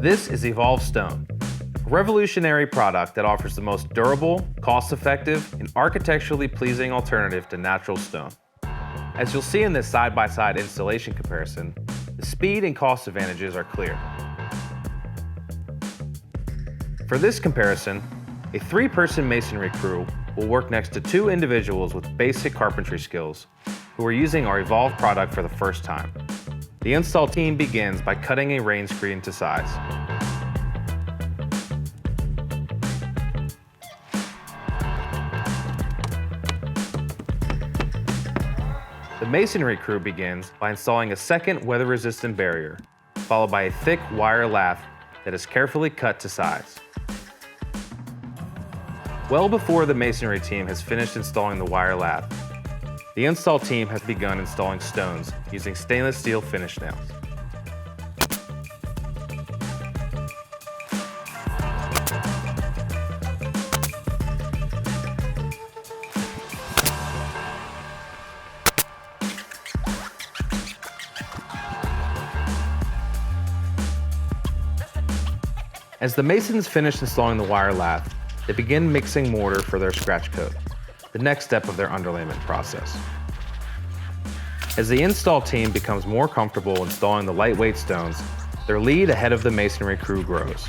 This is Evolved Stone, a revolutionary product that offers the most durable, cost-effective, and architecturally pleasing alternative to natural stone. As you'll see in this side-by-side installation comparison, the speed and cost advantages are clear. For this comparison, a 3-person masonry crew will work next to 2 individuals with basic carpentry skills who are using our Evolved product for the first time. The install team begins by cutting a rain screen to size. The masonry crew begins by installing a second weather-resistant barrier, followed by a thick wire lath that is carefully cut to size. Well before the masonry team has finished installing the wire lath, the install team has begun installing stones using stainless steel finish nails. As the masons finish installing the wire lath, they begin mixing mortar for their scratch coat, the next step of their underlayment process. As the install team becomes more comfortable installing the lightweight stones, their lead ahead of the masonry crew grows.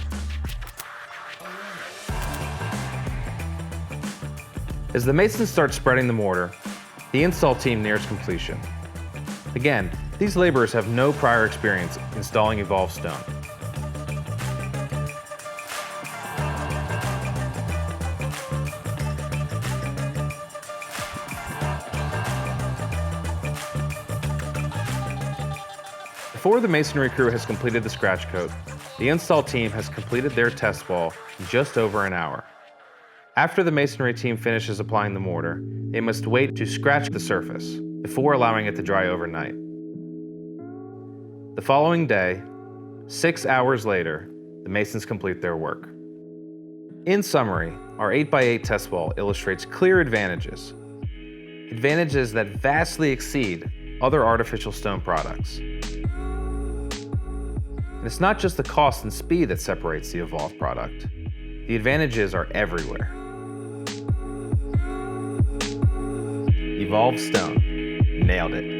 As the masons start spreading the mortar, the install team nears completion. Again, these laborers have no prior experience installing Evolved Stone. Before the masonry crew has completed the scratch coat, the install team has completed their test wall in just over an hour. After the masonry team finishes applying the mortar, they must wait to scratch the surface before allowing it to dry overnight. The following day, 6 hours later, the masons complete their work. In summary, our 8x8 test wall illustrates clear advantages. Advantages that vastly exceed other artificial stone products. And it's not just the cost and speed that separates the Evolved product. The advantages are everywhere. Evolved Stone. Nailed it.